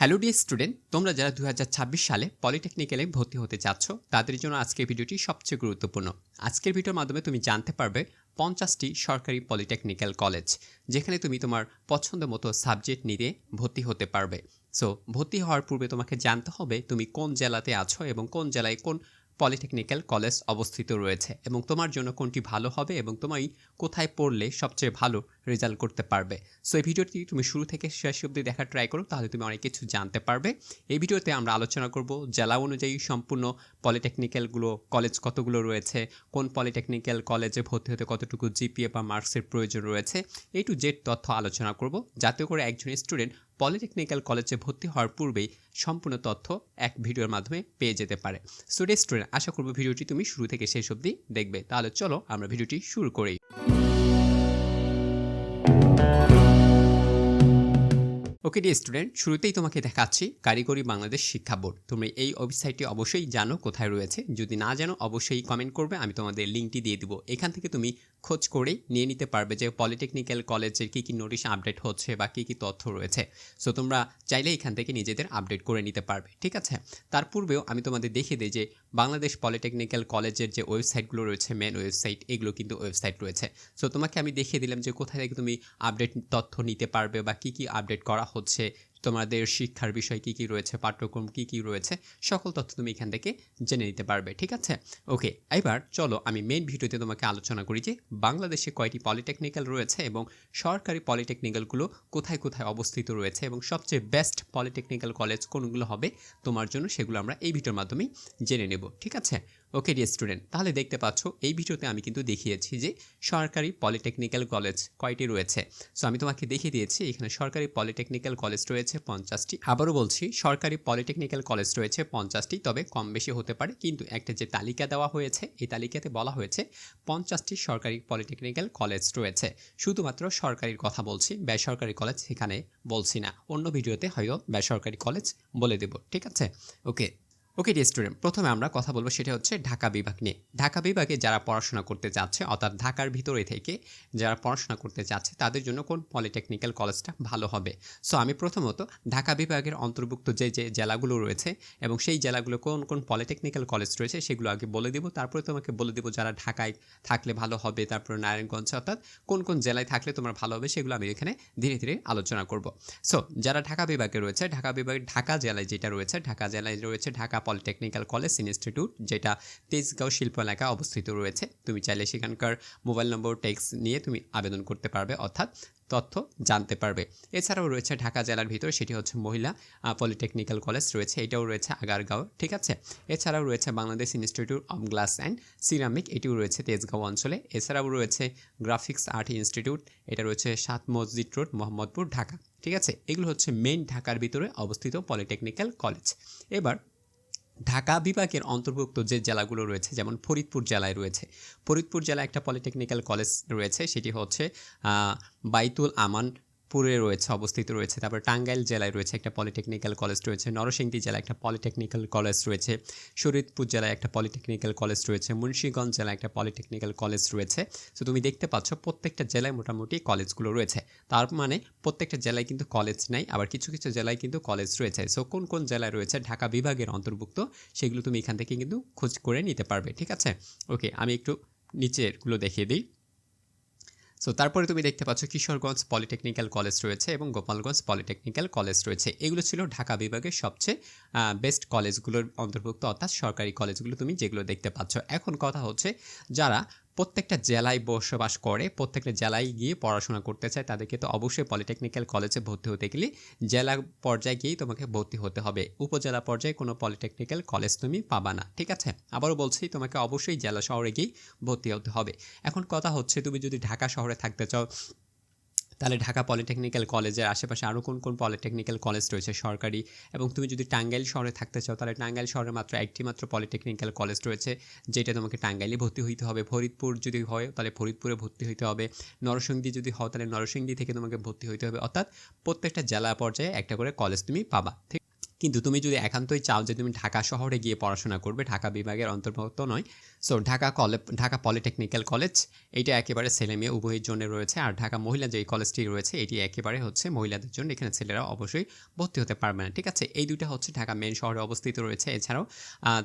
Hello dear student, তোমরা যারা 2026 সালে পলিটেকনিক্যালে ভর্তি হতে চাচ্ছ তাদের জন্য আজকের ভিডিওটি সবচেয়ে গুরুত্বপূর্ণ। আজকের ভিডিওর মাধ্যমে তুমি জানতে পারবে 50টি সরকারি পলিটেকনিক্যাল কলেজ যেখানে তুমি তোমার পছন্দ মতো সাবজেক্ট নিয়ে ভর্তি হতে পারবে। সো ভর্তি হওয়ার পূর্বে তোমাকে জানতে হবে তুমি কোন জেলাতে আছো এবং কোন জেলায় কোন পলিটেকনিক্যাল কলেজ অবস্থিত রয়েছে এবং তোমার জন্য কোনটি ভালো হবে এবং তুমি কোথায় পড়লে সবচেয়ে ভালো রেজাল্ট করতে পারবে। সো এই ভিডিওটি তুমি শুরু থেকে শেষ অবধি দেখার ট্রাই করো, তাহলে তুমি অনেক কিছু জানতে পারবে। এই ভিডিওতে আমরা আলোচনা করব জেলা অনুযায়ী সম্পূর্ণ পলিটেকনিক্যালগুলো কলেজ কতগুলো রয়েছে, কোন পলিটেকনিক্যাল কলেজে ভর্তি হতে কতটুকু জিপিএ বা মার্কসের প্রয়োজন রয়েছে, এই টু জেড তথ্য আলোচনা করব, যাতে করে একজন স্টুডেন্ট পলিটেকনিক্যাল কলেজে ভর্তি হওয়ার পূর্বেই সম্পূর্ণ তথ্য এক ভিডিওর মাধ্যমে পেয়ে যেতে পারে। সো ডিয়ার স্টুডেন্ট, আশা করব ভিডিওটি তুমি শুরু থেকে শেষ অবধি দেখবে। তাহলে চলো আমরা ভিডিওটি শুরু করি। ওকে ডিয়ার স্টুডেন্ট, শুরুতেই তোমাকে দেখাচ্ছি কারিগরি বাংলাদেশ শিক্ষা বোর্ড। তুমি এই ওয়েবসাইটটি অবশ্যই জানো কোথায় রয়েছে, যদি না জানো অবশ্যই কমেন্ট করবে, আমি তোমাদের লিঙ্কটি দিয়ে দিব। এখান থেকে তুমি খোঁজ করেই নিয়ে নিতে পারবে যে পলিটেকনিক্যাল কলেজের কী কী নোটিশ আপডেট হচ্ছে বা কী কী তথ্য রয়েছে। সো তোমরা চাইলে এখান থেকে নিজেদের আপডেট করে নিতে পারবে, ঠিক আছে। তার পূর্বেও আমি তোমাদের দেখিয়ে দিই যে বাংলাদেশ পলিটেকনিক্যাল কলেজের যে ওয়েবসাইটগুলো রয়েছে, মেন ওয়েবসাইট, এগুলো কিন্তু ওয়েবসাইট রয়েছে। সো তোমাকে আমি দেখিয়ে দিলাম যে কোথায় থেকে তুমি আপডেট তথ্য নিতে পারবে বা কী কী আপডেট করা হচ্ছে, তোমাদের শিক্ষার বিষয় কী কী রয়েছে, পাঠ্যক্রম কী কী রয়েছে, সকল তথ্য তুমি এখান থেকে জেনে নিতে পারবে, ঠিক আছে। ওকে, এবার চলো আমি মেইন ভিডিওতে তোমাকে আলোচনা করি যে বাংলাদেশে কয়টি পলিটেকনিক্যাল রয়েছে এবং সরকারি পলিটেকনিক্যালগুলো কোথায় কোথায় অবস্থিত রয়েছে এবং সবচেয়ে বেস্ট পলিটেকনিক্যাল কলেজ কোনগুলো হবে তোমার জন্য, সেগুলো আমরা এই ভিডিওর মাধ্যমেই জেনে নেব, ঠিক আছে। ওকে ডিয়ার স্টুডেন্ট, তাহলে দেখতে পাচ্ছ এই ভিডিওতে আমি কিন্তু দেখিয়েছি যে সরকারি পলিটেকনিক্যাল কলেজ কয়টি রয়েছে। সো আমি তোমাকে দেখিয়ে দিয়েছি এখানে সরকারি পলিটেকনিক্যাল কলেজ রয়েছে 50টি। আবারও বলছি, সরকারি পলিটেকনিক্যাল কলেজ রয়েছে 50টি, তবে কম বেশি হতে পারে, কিন্তু একটা যে তালিকা দেওয়া হয়েছে এই তালিকাতে বলা হয়েছে 50টি সরকারি পলিটেকনিক্যাল কলেজ রয়েছে। শুধুমাত্র সরকারির কথা বলছি, বেসরকারি কলেজ এখানে বলছি না। অন্য ভিডিওতে হয়তো বেসরকারি কলেজ বলে দেব, ঠিক আছে। ওকে ডিয়ার স্টুডেন্ট, প্রথমে আমরা কথা বলবো সেটা হচ্ছে ঢাকা বিভাগ নিয়ে। ঢাকা বিভাগে যারা পড়াশোনা করতে যাচ্ছে, অর্থাৎ ঢাকার ভিতরে থেকে যারা পড়াশোনা করতে যাচ্ছে তাদের জন্য কোন পলিটেকনিক্যাল কলেজটা ভালো হবে। সো আমি প্রথমত ঢাকা বিভাগের অন্তর্ভুক্ত যে যে জেলাগুলো রয়েছে এবং সেই জেলাগুলো কোন কোন পলিটেকনিক্যাল কলেজ রয়েছে সেগুলো আগে বলে দিব, তারপরে তোমাকে বলে দিব যারা ঢাকায় থাকলে ভালো হবে, তারপরে নারায়ণগঞ্জ, অর্থাৎ কোন কোন জেলায় থাকলে তোমার ভালো হবে সেগুলো আমি এখানে ধীরে ধীরে আলোচনা করব। সো যারা ঢাকা বিভাগে রয়েছে, ঢাকা বিভাগের ঢাকা জেলায় যেটা রয়েছে, ঢাকা জেলায় রয়েছে ঢাকা পলিটেকনিক্যাল কলেজ ইনস্টিটিউট, যেটা তেজগাঁও শিল্প এলাকায় অবস্থিত রয়েছে। তুমি চাইলে সেখানকার মোবাইল নম্বর টেক্সট নিয়ে তুমি আবেদন করতে পারবে, অর্থাৎ তথ্য জানতে পারবে। এছাড়াও রয়েছে ঢাকা জেলার ভিতরে, সেটি হচ্ছে মহিলা পলিটেকনিক্যাল কলেজ রয়েছে, এটাও রয়েছে আগারগাঁও, ঠিক আছে। এছাড়াও রয়েছে Bangladesh institute of glass and ceramic, এটিও রয়েছে তেজগাঁও অঞ্চলে। এছাড়াও রয়েছে গ্রাফিক্স আর্ট ইনস্টিটিউট, এটা রয়েছে 7 মসজিদ রোড, মোহাম্মদপুর, ঢাকা, ঠিক আছে। এগুলো হচ্ছে মেইন ঢাকার ভিতরে অবস্থিত পলিটেকনিক্যাল কলেজ। এবার ঢাকা বিভাগের অন্তর্ভুক্ত যে জেলাগুলো রয়েছে, যেমন ফরিদপুর জেলায় রয়েছে, ফরিদপুর জেলায় একটা পলিটেকনিক্যাল কলেজ রয়েছে, সেটি হচ্ছে বাইতুল আমানপুরে রয়েছে, অবস্থিত রয়েছে। তারপর টাঙ্গাইল জেলায় রয়েছে একটা পলিটেকনিক্যাল কলেজ রয়েছে, নরসিংদী জেলায় একটা পলিটেকনিক্যাল কলেজ রয়েছে, শরীয়তপুর জেলায় একটা পলিটেকনিক্যাল কলেজ রয়েছে, মুন্সিগঞ্জ জেলায় একটা পলিটেকনিক্যাল কলেজ রয়েছে। তো তুমি দেখতে পাচ্ছ প্রত্যেকটা জেলায় মোটামুটি কলেজগুলো রয়েছে। তার মানে প্রত্যেকটা জেলায় কিন্তু কলেজ নাই, আবার কিছু কিছু জেলায় কিন্তু কলেজ রয়েছে। সো কোন কোন জেলায় রয়েছে ঢাকা বিভাগের অন্তর্ভুক্ত সেগুলো তুমি এখান থেকে কিন্তু খোঁজ করে নিতে পারবে, ঠিক আছে। ওকে, আমি একটু নিচেরগুলো দেখিয়ে দিই। সো তারপরে তুমি দেখতে পাচ্ছ কিশোরগঞ্জ পলিটেকনিক্যাল কলেজ রয়েছে এবং গোপালগঞ্জ পলিটেকনিক্যাল কলেজ রয়েছে। এগুলো ছিল ঢাকা বিভাগের সবচেয়ে বেস্ট কলেজগুলোর অন্তর্ভুক্ত, অর্থাৎ সরকারি কলেজগুলো তুমি যেগুলো দেখতে পাচ্ছ। এখন কথা হচ্ছে যারা প্রত্যেকটা জেলায় বসবাস করে, প্রত্যেকটা জেলায় গিয়ে পড়াশোনা করতে চায়, তাদেরকে তো অবশ্যই পলিটেকনিক্যাল কলেজে ভর্তি হতে গেলে জেলা পর্যায়ে গিয়েই তোমাকে ভর্তি হতে হবে। উপজেলা পর্যায়ে কোনো পলিটেকনিক্যাল কলেজ তুমি পাবা না, ঠিক আছে। আবারও বলছি, তোমাকে অবশ্যই জেলা শহরে গিয়েই ভর্তি হতে হবে। এখন কথা হচ্ছে তুমি যদি ঢাকা শহরে থাকতে চাও, তাহলে ঢাকা পলিটেকনিক্যাল কলেজের আশেপাশে আরও কোন কোন পলিটেকনিক্যাল কলেজ রয়েছে সরকারি, এবং তুমি যদি টাঙ্গাইল শহরে থাকতে চাও তাহলে টাঙ্গাইল শহরে মাত্র একটি মাত্র পলিটেকনিক্যাল কলেজ রয়েছে, যেটা তোমাকে টাঙ্গাইলে ভর্তি হইতে হবে। ফরিদপুর যদি হয় তাহলে ফরিদপুরে ভর্তি হইতে হবে, নরসিংদী যদি হয় তাহলে নরসিংদী থেকে তোমাকে ভর্তি হইতে হবে, অর্থাৎ প্রত্যেকটা জেলা পর্যায়ে একটা করে কলেজ তুমি পাবা, ঠিক কিন্তু তুমি যদি একান্তই চাও যে তুমি ঢাকা শহরে গিয়ে পড়াশোনা করবে, ঢাকা বিভাগের অন্তর্ভুক্ত নয়, সো ঢাকা পলিটেকনিক্যাল কলেজ এইটা একেবারে ছেলে মেয়ে উভয়ের জন্য রয়েছে। আর ঢাকা মহিলা যেই কলেজটি রয়েছে এটি একেবারে হচ্ছে মহিলাদের জন্য, এখানে ছেলেরা অবশ্যই ভর্তি হতে পারবে না, ঠিক আছে। এই দুইটা হচ্ছে ঢাকা মেন শহরে অবস্থিত রয়েছে। এছাড়াও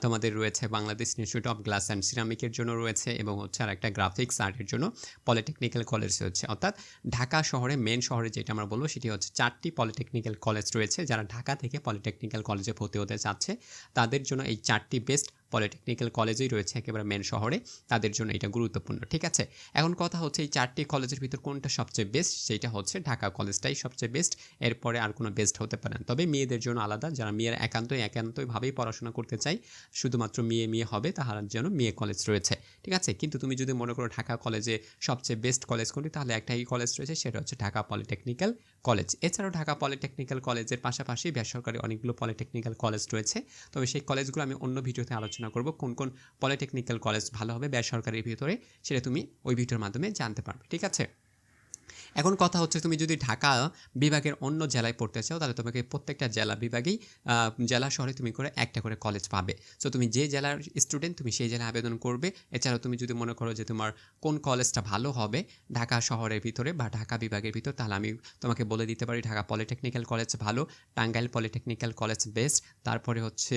তোমাদের রয়েছে Bangladesh institute of glass and সিরামিকের জন্য রয়েছে, এবং হচ্ছে আর একটা গ্রাফিক্স আর্টের জন্য পলিটেকনিক্যাল কলেজ রয়েছে। অর্থাৎ ঢাকা শহরে মেন শহরে যেটা আমরা বলবো সেটি হচ্ছে 4টি পলিটেকনিক্যাল কলেজ রয়েছে। যারা ঢাকা থেকে পলিটেকনিক্যাল কলেজে ভর্তি হতে চাচ্ছে তাদের জন্য এই 4টি বেস্ট পলিটেকনিক্যাল কলেজই রয়েছে একেবারে মেন শহরে, তাদের জন্য এটা গুরুত্বপূর্ণ, ঠিক আছে। এখন কথা হচ্ছে এই 4টি কলেজের ভিতর কোনটা সবচেয়ে বেস্ট, সেটা হচ্ছে ঢাকা কলেজটাই সবচেয়ে বেস্ট, এরপরে আর কোনো বেস্ট হতে পারে না। তবে মেয়েদের জন্য আলাদা, যারা মেয়েরা একান্তইভাবেই পড়াশোনা করতে চাই, শুধুমাত্র মেয়ে হবে, তাহার জন্য মেয়ে কলেজ রয়েছে, ঠিক আছে। কিন্তু তুমি যদি মনে করো ঢাকা কলেজে সবচেয়ে বেস্ট কলেজ কোনটি, তাহলে একটাই কলেজ রয়েছে, সেটা হচ্ছে ঢাকা পলিটেকনিক্যাল কলেজ। এছাড়াও ঢাকা পলিটেকনিক্যাল কলেজের পাশাপাশি বেসরকারি অনেকগুলো পলিটেকনিক্যাল কলেজ রয়েছে, তবে সেই কলেজগুলো আমি অন্য ভিডিওতে আলোচনা করব। কোন কোন পলিটেকনিক্যাল কলেজ ভালো হবে বেসরকারির ভিতরে, সেটা তুমি ওই ভিডিওর মাধ্যমে জানতে পারবে, ঠিক আছে। এখন কথা হচ্ছে তুমি যদি ঢাকা বিভাগের অন্য জেলায় পড়তে চাও, তাহলে তোমাকে প্রত্যেকটা জেলা বিভাগেই জেলা শহরে তুমি করে একটা করে কলেজ পাবে। সো তুমি যে জেলার স্টুডেন্ট তুমি সেই জেলায় আবেদন করবে। এছাড়াও তুমি যদি মনে করো যে তোমার কোন কলেজটা ভালো হবে ঢাকা শহরের ভিতরে বা ঢাকা বিভাগের ভিতর, তাহলে আমি তোমাকে বলে দিতে পারি ঢাকা পলিটেকনিক্যাল কলেজ ভালো, টাঙ্গাইল পলিটেকনিক্যাল কলেজ বেস্ট, তারপরে হচ্ছে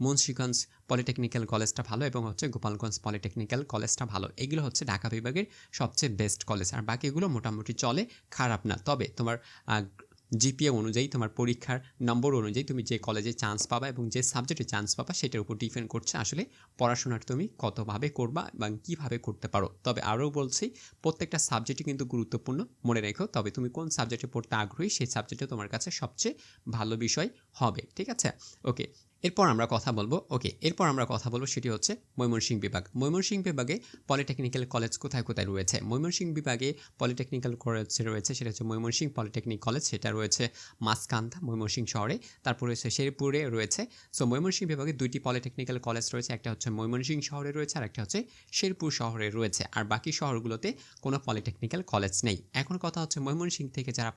মুন্সিগঞ্জ পলিটেকনিক্যাল কলেজটা ভালো, এবং হচ্ছে গোপালগঞ্জ পলিটেকনিক্যাল কলেজটা ভালো। এগুলো হচ্ছে ঢাকা বিভাগের সবচেয়ে বেস্ট কলেজ। আর বাকিগুলো মোটামুটি চলে, খারাপ না। তবে তোমার জিপিএ অনুযায়ী, তোমার পরীক্ষার নম্বর অনুযায়ী তুমি যে কলেজে চান্স পাবা এবং যে সাবজেক্টে চান্স পাবা সেটার উপর ডিপেন্ড করছে আসলে পড়াশোনাটা তুমি কতভাবে করবা এবং কীভাবে করতে পারো। তবে আরও বলছি, প্রত্যেকটা সাবজেক্টই কিন্তু গুরুত্বপূর্ণ, মনে রেখো। তবে তুমি কোন সাবজেক্টে পড়তে আগ্রহী সেই সাবজেক্টে তোমার কাছে সবচেয়ে ভালো বিষয় হবে, ঠিক আছে। ওকে, এরপর আমরা কথা বলবো সেটি হচ্ছে ময়মনসিংহ বিভাগ। ময়মনসিংহ বিভাগে পলিটেকনিক্যাল কলেজ কোথায় কোথায় রয়েছে। ময়মনসিংহ বিভাগে পলিটেকনিক্যাল কলেজ রয়েছে, সেটা হচ্ছে ময়মনসিংহ পলিটেকনিক কলেজ, সেটা রয়েছে মাঝকান্দা ময়মনসিংহ শহরে। তারপর রয়েছে শেরপুরে রয়েছে। সো ময়মনসিংহ বিভাগে 2টি পলিটেকনিক্যাল কলেজ রয়েছে, একটা হচ্ছে ময়মনসিংহ শহরে রয়েছে আর একটা হচ্ছে শেরপুর শহরে রয়েছে। আর বাকি শহরগুলোতে কোনো পলিটেকনিক্যাল কলেজ নেই। এখন কথা হচ্ছে ময়মনসিংহ থেকে যারা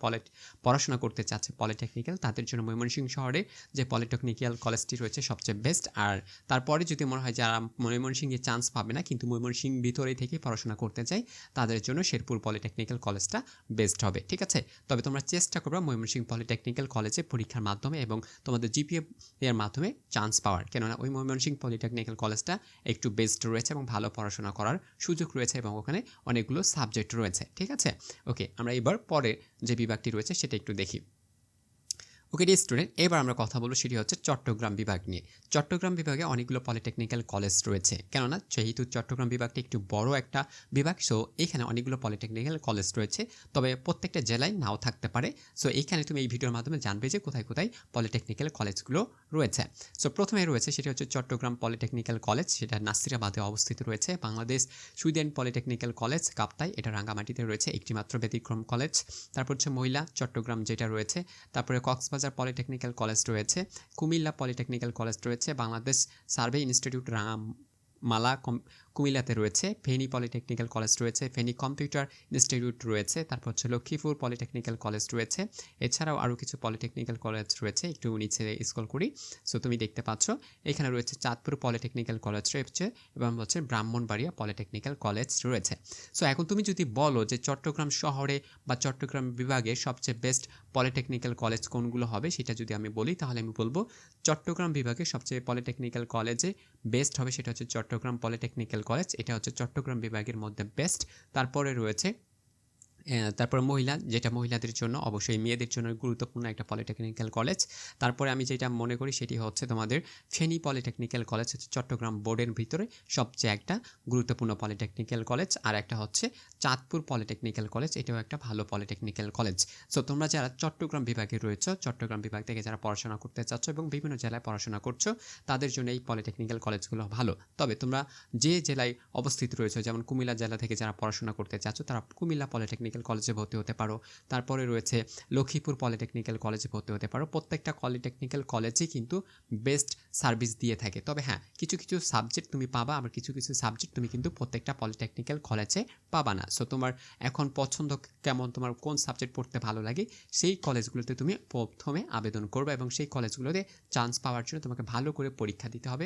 পড়াশোনা করতে চাচ্ছে পলিটেকনিক্যাল, তাদের জন্য ময়মনসিংহ শহরে যে পলিটেকনিক্যাল কলেজটি রয়েছে সবচেয়ে বেস্ট। আর তারপরে যদি মনে হয় যারা ময়মনসিংহে চান্স পাবে না কিন্তু ময়মনসিংহ ভিতরে থেকে পড়াশোনা করতে চাই, তাদের জন্য শেরপুর পলিটেকনিক্যাল কলেজটা বেস্ট হবে, ঠিক আছে। তবে তোমরা চেষ্টা করবে ময়মনসিংহ পলিটেকনিক্যাল কলেজে পরীক্ষার মাধ্যমে এবং তোমাদের জিপিএ এর মাধ্যমে চান্স পাওয়ার, কেননা ওই ময়মনসিংহ পলিটেকনিক্যাল কলেজটা একটু বেস্ট রয়েছে এবং ভালো পড়াশোনা করার সুযোগ রয়েছে এবং ওখানে অনেকগুলো সাবজেক্ট রয়েছে, ঠিক আছে। ওকে, আমরা এবার পরে যে বিভাগটি রয়েছে সেটা একটু দেখি। ওকে ডিয়ার স্টুডেন্ট, এবার আমরা কথা বলবো সেটি হচ্ছে চট্টগ্রাম বিভাগ নিয়ে। চট্টগ্রাম বিভাগে অনেকগুলো পলিটেকনিক্যাল কলেজ রয়েছে, কেননা যেহেতু চট্টগ্রাম বিভাগটি একটু বড় একটা বিভাগ, সো এখানে অনেকগুলো পলিটেকনিক্যাল কলেজ রয়েছে, তবে প্রত্যেকটা জেলায় নাও থাকতে পারে। সো এইখানে তুমি এই ভিডিওর মাধ্যমে জানবে যে কোথায় কোথায় পলিটেকনিক্যাল কলেজগুলো রয়েছে। সো প্রথমে রয়েছে সেটি হচ্ছে চট্টগ্রাম পলিটেকনিক্যাল কলেজ, সেটা নাসিরাবাদে অবস্থিত রয়েছে। Bangladesh Sweden polytechnical college Kaptai, এটা রাঙ্গামাটিতে রয়েছে, একটি মাত্র ব্যতিক্রম কলেজ। তারপর হচ্ছে মহিলা চট্টগ্রাম যেটা রয়েছে, তারপরে কক্সবাজার পলিটেকনিক্যাল কলেজ রয়েছে, কুমিল্লা পলিটেকনিক্যাল কলেজ রয়েছে, বাংলাদেশ সার্ভে ইনস্টিটিউট কুমিল্লাতে রয়েছে, ফেনী পলিটেকনিক্যাল কলেজ রয়েছে, ফেনী কম্পিউটার ইনস্টিটিউট রয়েছে, তারপর হচ্ছে লক্ষ্মীপুর পলিটেকনিক্যাল কলেজ রয়েছে। এছাড়াও আরও কিছু পলিটেকনিক্যাল কলেজ রয়েছে, একটু নিচে স্ক্রল করি। সো তুমি দেখতে পাচ্ছ এখানে রয়েছে চাঁদপুর পলিটেকনিক্যাল কলেজ রয়েছে এবং হচ্ছে ব্রাহ্মণবাড়িয়া পলিটেকনিক্যাল কলেজ রয়েছে। সো এখন তুমি যদি বলো যে চট্টগ্রাম শহরে বা চট্টগ্রাম বিভাগে সবচেয়ে বেস্ট পলিটেকনিক্যাল কলেজ কোনগুলো হবে, সেটা যদি আমি বলি তাহলে আমি বলবো চট্টগ্রাম বিভাগে সবচেয়ে পলিটেকনিক্যাল কলেজে বেস্ট হবে সেটা হচ্ছে চট্টগ্রাম পলিটেকনিক্যাল কলেজ, এটা হচ্ছে চট্টগ্রাম বিভাগের মধ্যে বেস্ট। তারপরে রয়েছে তারপর যেটা মহিলাদের জন্য অবশ্যই মেয়েদের জন্য গুরুত্বপূর্ণ একটা পলিটেকনিক্যাল কলেজ। তারপরে আমি যেটা মনে করি সেটি হচ্ছে তোমাদের ফেনী পলিটেকনিক্যাল কলেজ, হচ্ছে চট্টগ্রাম বোর্ডের ভিতরে সবচেয়ে একটা গুরুত্বপূর্ণ পলিটেকনিক্যাল কলেজ। আর একটা হচ্ছে চাঁদপুর পলিটেকনিক্যাল কলেজ, এটাও একটা ভালো পলিটেকনিক্যাল কলেজ। সো তোমরা যারা চট্টগ্রাম বিভাগে রয়েছে, চট্টগ্রাম বিভাগ থেকে যারা পড়াশোনা করতে চাচ্ছ এবং বিভিন্ন জেলায় পড়াশোনা করছো, তাদের জন্য এই পলিটেকনিক্যাল কলেজগুলো ভালো। তবে তোমরা যে জেলায় অবস্থিত রয়েছে, যেমন কুমিল্লা জেলা থেকে যারা পড়াশোনা করতে চাচ্ছ, তারা কুমিল্লা পলিটেকনিক্যাল পলিটেকনিক্যাল কলেজে ভর্তি হতে পারো, তারপরে রয়েছে লক্ষ্মীপুর পলিটেকনিক্যাল কলেজে ভর্তি হতে পারো। প্রত্যেকটা পলিটেকনিক্যাল কলেজেই কিন্তু বেস্ট সার্ভিস দিয়ে থাকে। তবে হ্যাঁ, কিছু কিছু সাবজেক্ট তুমি পাবা, আবার কিছু কিছু সাবজেক্ট তুমি কিন্তু প্রত্যেকটা পলিটেকনিক্যাল কলেজে পাবা না। সো তোমার এখন পছন্দ কেমন, তোমার কোন সাবজেক্ট পড়তে ভালো লাগে, সেই কলেজগুলোতে তুমি প্রথমে আবেদন করবে এবং সেই কলেজগুলোতে চান্স পাওয়ার জন্য তোমাকে ভালো করে পরীক্ষা দিতে হবে,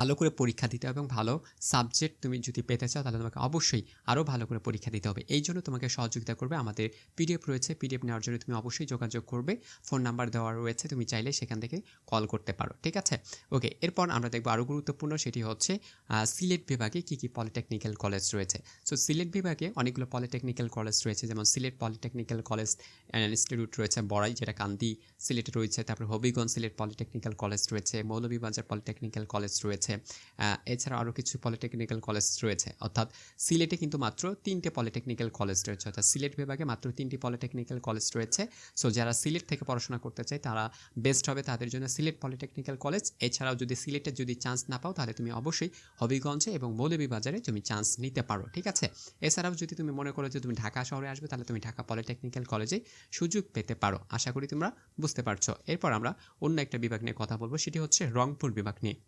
এবং ভালো সাবজেক্ট তুমি যদি পেতে চাও তাহলে তোমাকে অবশ্যই আরও ভালো করে পরীক্ষা দিতে হবে। এই জন্য তোমাকে সহযোগিতা করবে আমাদের পিডিএফ রয়েছে, পিডিএফ নেওয়ার জন্য তুমি অবশ্যই যোগাযোগ করবে, ফোন নাম্বার দেওয়া রয়েছে, তুমি চাইলে সেখান থেকে কল করতে পারো, ঠিক আছে। ওকে, এরপর আমরা দেখবো আরও গুরুত্বপূর্ণ, সেটি হচ্ছে সিলেট বিভাগে কী কী পলিটেকনিক্যাল কলেজ রয়েছে। সো সিলেট বিভাগে অনেকগুলো পলিটেকনিক্যাল কলেজ রয়েছে, যেমন Sylhet polytechnical college and institute রয়েছে বড়াই, যেটা কান্দি সিলেটে রয়েছে, তারপর হবিগঞ্জ সিলেট পলিটেকনিক্যাল কলেজ রয়েছে, মৌলভীবাজার পলিটেকনিক্যাল কলেজ রয়েছে, এছাড়া আরও কিছু পলিটেকনিক্যাল কলেজ রয়েছে। অর্থাৎ সিলেটে কিন্তু মাত্র 3টে পলিটেকনিক্যাল কলেজ রয়েছে, অর্থাৎ সিলেট বিভাগে মাত্র 3টি পলিটেকনিক্যাল কলেজ রয়েছে। সো যারা সিলেট থেকে পড়াশোনা করতে চায় তারা বেস্ট হবে, তাদের জন্য সিলেট পলিটেকনিক্যাল কলেজ। এছাড়াও যদি সিলেটে যদি চান্স না পাও তাহলে তুমি অবশ্যই হবিগঞ্জে এবং মৌলভীবাজারে তুমি চান্স নিতে পারো, ঠিক আছে। এছাড়াও যদি তুমি মনে করো যে তুমি ঢাকা শহরে আসবে তাহলে তুমি ঢাকা পলিটেকনিক্যাল কলেজে সুযোগ পেতে পারো। আশা করি তোমরা বুঝতে পারছো। এরপর আমরা অন্য একটা বিভাগ নিয়ে কথা বলবো, সেটি হচ্ছে রংপুর বিভাগ নিয়ে।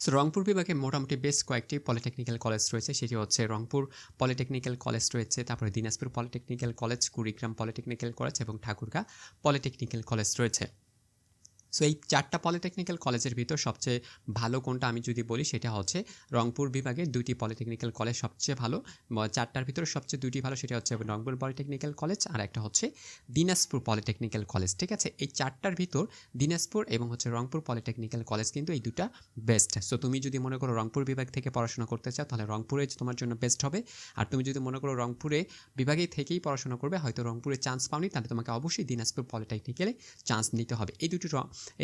সো রংপুর বিভাগে মোটামুটি বেশ কয়েকটি পলিটেকনিক্যাল কলেজ রয়েছে, সেটি হচ্ছে রংপুর পলিটেকনিক্যাল কলেজ রয়েছে, তারপরে Dinajpur polytechnical college, Kurigram polytechnical college এবং ঠাকুরগাঁ পলিটেকনিক্যাল কলেজ রয়েছে। সো এই 4টা পলিটেকনিক্যাল কলেজের ভিতর সবচেয়ে ভালো কোনটা আমি যদি বলি, সেটা হচ্ছে রংপুর বিভাগের 2টি পলিটেকনিক্যাল কলেজ সবচেয়ে ভালো, 4টার ভিতরে সবচেয়ে 2টি ভালো, সেটা হচ্ছে রংপুর পলিটেকনিক্যাল কলেজ আর একটা হচ্ছে দিনাজপুর পলিটেকনিক্যাল কলেজ, ঠিক আছে। এই 4টার ভিতর দিনাজপুর এবং হচ্ছে রংপুর পলিটেকনিক্যাল কলেজ কিন্তু এই দুটা বেস্ট। সো তুমি যদি মনে করো রংপুর বিভাগ থেকে পড়াশোনা করতে চাও তাহলে রংপুরে তোমার জন্য বেস্ট হবে, আর তুমি যদি মনে করো রংপুরে বিভাগে থেকেই পড়াশোনা করবে, হয়তো রংপুরে চান্স পাওনি, তাহলে তোমাকে অবশ্যই দিনাজপুর পলিটেকনিক্যালে চান্স নিতে হবে।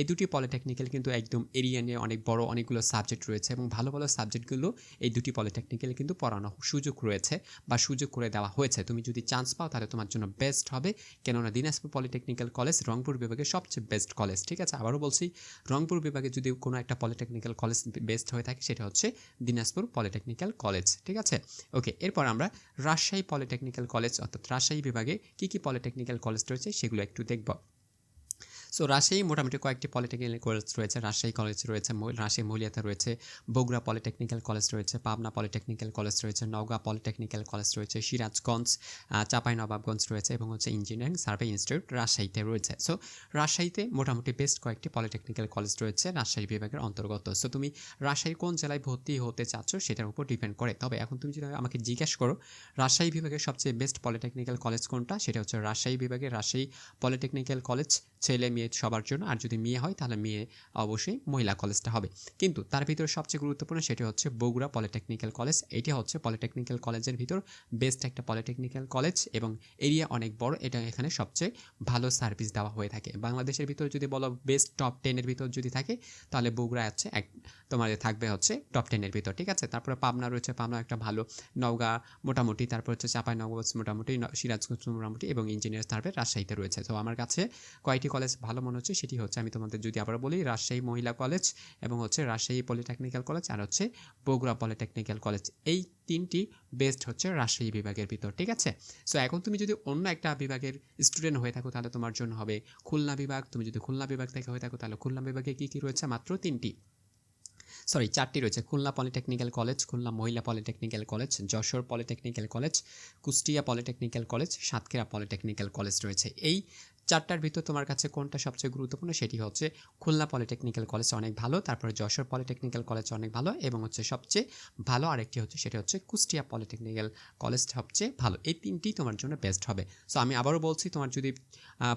এই দুটি পলিটেকনিক্যাল কিন্তু একদম এরিয়া নিয়ে অনেক বড়, অনেকগুলো সাবজেক্ট রয়েছে এবং ভালো ভালো সাবজেক্টগুলো এই দুটি পলিটেকনিক্যালে কিন্তু পড়ানো সুযোগ রয়েছে বা সুযোগ করে দেওয়া হয়েছে। তুমি যদি চান্স পাও তাহলে তোমার জন্য বেস্ট হবে, কেননা দিনাজপুর পলিটেকনিক্যাল কলেজ রংপুর বিভাগের সবচেয়ে বেস্ট কলেজ, ঠিক আছে। আবারও বলছি, রংপুর বিভাগে যদি কোনো একটা পলিটেকনিক্যাল কলেজ বেস্ট হয়ে থাকে সেটা হচ্ছে দিনাজপুর পলিটেকনিক্যাল কলেজ, ঠিক আছে। ওকে, এরপর আমরা রাজশাহী পলিটেকনিক্যাল কলেজ অর্থাৎ রাজশাহী বিভাগে কী কী পলিটেকনিক্যাল কলেজ রয়েছে সেগুলো একটু দেখব। সো রাজশাহী মোটামুটি কয়েকটি পলিটেকনিক্যাল কলেজ রয়েছে, রাজশাহী কলেজ রয়েছে, রাজশাহী মহিলাতে রয়েছে, বগুড়া পলিটেকনিক্যাল কলেজ রয়েছে, পাবনা পলিটেকনিক্যাল কলেজ রয়েছে, নওগাঁ পলিটেকনিক্যাল কলেজ রয়েছে, সিরাজগঞ্জ, চাঁপাইনবাবগঞ্জ রয়েছে এবং হচ্ছে ইঞ্জিনিয়ারিং সার্ভে ইনস্টিটিউট রাজশাহীতে রয়েছে। সো রাজশাহীতে মোটামুটি বেস্ট কয়েকটি পলিটেকনিক্যাল কলেজ রয়েছে রাজশাহী বিভাগের অন্তর্গত। সো তুমি রাজশাহীর কোন জেলায় ভর্তি হতে চাচ্ছ সেটার উপর ডিপেন্ড করে। তবে এখন তুমি যদি আমাকে জিজ্ঞেস করো রাজশাহী বিভাগের সবচেয়ে বেস্ট পলিটেকনিক্যাল কলেজ কোনটা, সেটা হচ্ছে রাজশাহী বিভাগের রাজশাহী পলিটেকনিক্যাল কলেজ, ছেলে মেয়ে সবার জন্য, আর যদি মেয়ে হয় তাহলে মেয়ে অবশ্যই মহিলা কলেজটা হবে। কিন্তু তার ভিতরে সবচেয়ে গুরুত্বপূর্ণ সেটি হচ্ছে বগুড়া পলিটেকনিক্যাল কলেজ। এটি হচ্ছে পলিটেকনিক্যাল কলেজের ভিতর বেস্ট একটা পলিটেকনিক্যাল কলেজ এবং এরিয়া অনেক বড়, এটা এখানে সবচেয়ে ভালো সার্ভিস দেওয়া হয়ে থাকে। বাংলাদেশের ভিতর যদি বলো বেস্ট টপ 10-এর ভিতর যদি থাকে তাহলে বগুড়া হচ্ছে তোমাদের থাকবে হচ্ছে টপ 10-এর ভিতর, ঠিক আছে। তারপরে পাবনা রয়েছে, পাবনা একটা ভালো, নওগাঁ মোটামুটি, তারপর হচ্ছে চাঁপাইনবাবগঞ্জ মোটামুটি, সিরাজগঞ্জ মোটামুটি এবং ইঞ্জিনিয়ার সার্ভে রাজশাহীতে রয়েছে। তো আমার কাছে কয়টি কলেজ ভালো মনে হচ্ছে সেটি হচ্ছে, আমি তোমাদের যদি আবার বলি, রাজশাহী মহিলা কলেজ এবং হচ্ছে রাজশাহী পলিটেকনিক্যাল কলেজ আর হচ্ছে বগুড়া পলিটেকনিক্যাল কলেজ, এই 3টি বেস্ট হচ্ছে রাজশাহী বিভাগের ভিতর, ঠিক আছে। সো এখন তুমি যদি অন্য একটা বিভাগের স্টুডেন্ট হয়ে থাকো তাহলে তোমার জন্য হবে খুলনা বিভাগ। তুমি যদি খুলনা বিভাগ থেকে হয়ে থাকো তাহলে খুলনা বিভাগে কী কী রয়েছে, মাত্র 4টি রয়েছে, খুলনা পলিটেকনিক্যাল কলেজ, খুলনা মহিলা polytechnical college, Jessore polytechnical college, Kushtia polytechnical college, Satkhira polytechnical college রয়েছে। এই 4টার ভিতর তোমার কাছে কোনটা সবচেয়ে গুরুত্বপূর্ণ, সেটি হচ্ছে খুলনা পলিটেকনিক্যাল কলেজ অনেক ভালো, তারপরে যশোর পলিটেকনিক্যাল কলেজ অনেক ভালো এবং হচ্ছে সবচেয়ে ভালো আরেকটি হচ্ছে সেটা হচ্ছে কুষ্টিয়া পলিটেকনিক্যাল কলেজ সবচেয়ে ভালো। এই 3টি তোমার জন্য বেস্ট হবে। সো আমি আবারও বলছি, তোমার যদি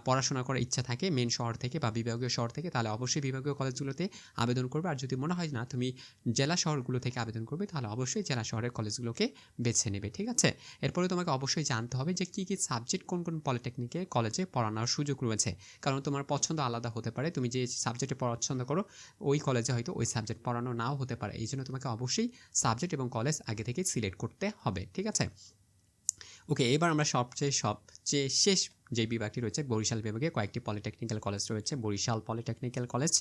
পড়াশোনা করার ইচ্ছা থাকে মেন শহর থেকে বা বিভাগীয় শহর থেকে তাহলে অবশ্যই বিভাগীয় কলেজগুলোতে আবেদন করবে, আর যদি মনে হয় না তুমি জেলা শহরগুলো থেকে আবেদন করবে তাহলে অবশ্যই জেলা শহরের কলেজগুলোকে বেছে নেবে, ঠিক আছে। এরপরে তোমাকে অবশ্যই জানতে হবে যে কী কী সাবজেক্ট কোন কোন পলিটেকনিক্যাল কলেজে পড়ানোর সুযোগ রয়েছে, কারণ তোমার পছন্দ আলাদা হতে পারে। তুমি যে সাবজেক্টে পছন্দ করো ওই কলেজে হয়তো ওই সাবজেক্ট পড়ানো নাও হতে পারে, এই জন্য তোমাকে অবশ্যই সাবজেক্ট এবং কলেজ আগে থেকে সিলেক্ট করতে হবে, ঠিক আছে। ওকে, এবার আমরা সবচেয়ে শেষ যে বিভাগটি রয়েছে বরিশাল বিভাগে কয়েকটি পলিটেকনিক্যাল কলেজ রয়েছে, Barishal polytechnical college,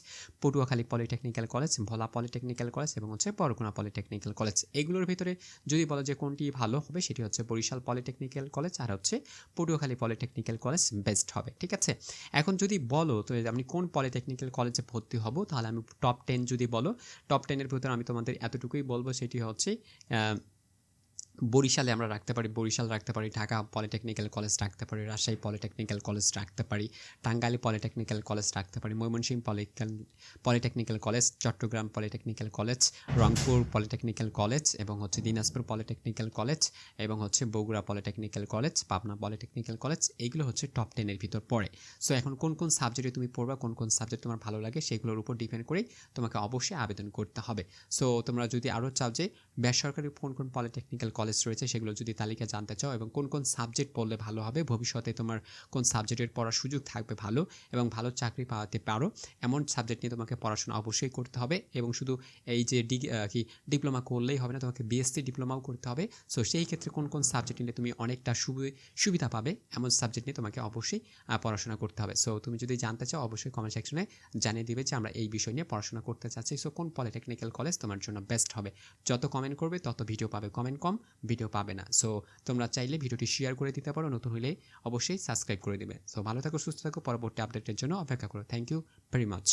Patuakhali polytechnical college, Bhola polytechnical college এবং হচ্ছে বরগুনা পলিটেকনিক্যাল কলেজ। এগুলোর ভিতরে যদি বলো যে কোনটি ভালো হবে সেটি হচ্ছে বরিশাল পলিটেকনিক্যাল কলেজ আর হচ্ছে পটুয়াখালী পলিটেকনিক্যাল কলেজ বেস্ট হবে, ঠিক আছে। এখন যদি বলো তো আমি কোন পলিটেকনিক্যাল কলেজে ভর্তি হব, তাহলে আমি টপ 10 যদি বলো, টপ 10 এর ভিতরে আমি তোমাদের এতটুকুই বলবো, সেটি হচ্ছে বরিশালে আমরা রাখতে পারি, বরিশাল রাখতে পারি, ঢাকা পলিটেকনিক্যাল কলেজ রাখতে পারি, রাজশাহী পলিটেকনিক্যাল কলেজ রাখতে পারি, টাঙ্গাইল পলিটেকনিক্যাল কলেজ রাখতে পারি, Mymensingh polytechnical college, Chattogram polytechnical college, Rangpur polytechnical college এবং হচ্ছে দিনাজপুর পলিটেকনিক্যাল কলেজ এবং হচ্ছে Bogura polytechnical college, Pabna polytechnical college. এইগুলো হচ্ছে টপ 10 এর ভিতর পড়ে। সো এখন কোন কোন সাবজেক্টে তুমি পড়বা, কোন কোন সাবজেক্ট তোমার ভালো লাগে, সেগুলোর উপর ডিপেন্ড করেই তোমাকে অবশ্যই আবেদন করতে হবে। সো তোমরা যদি আরও চাও যে বেসরকারি কোন কোন পলিটেকনিক্যাল কলেজ রয়েছে সেগুলো যদি তালিকা জানতে চাও এবং কোন কোন সাবজেক্ট পড়লে ভালো হবে, ভবিষ্যতে তোমার কোন সাবজেক্টের পড়ার সুযোগ থাকবে ভালো এবং ভালো চাকরি পাওয়াতে পারো, এমন সাবজেক্ট নিয়ে তোমাকে পড়াশোনা অবশ্যই করতে হবে। এবং শুধু এই যে ডিপ্লোমা করলেই হবে না, তোমাকে বিএসসি ডিপ্লোমাও করতে হবে। সো সেই ক্ষেত্রে কোন কোন সাবজেক্ট নিলে তুমি অনেকটা সুবিধা পাবে, এমন সাবজেক্ট নিয়ে তোমাকে অবশ্যই পড়াশোনা করতে হবে। সো তুমি যদি জানতে চাও অবশ্যই কমেন্ট সেকশনে জানিয়ে দিবে যে আমরা এই বিষয় নিয়ে পড়াশোনা করতে চাচ্ছি। সো কোন পলিটেকনিক্যাল কলেজ তোমার জন্য বেস্ট হবে। যত কমেন্ট করবে তত ভিডিও পাবে, কমেন্ট কম ভিডিও পাবে না। সো তোমরা চাইলে ভিডিওটি শেয়ার করে দিতে পারো, নতুন হলে অবশ্যই সাবস্ক্রাইব করে দিবে। সো ভালো থাকো, সুস্থ থাকো, পরবর্তী আপডেটের জন্য অপেক্ষা করো। Thank you very much.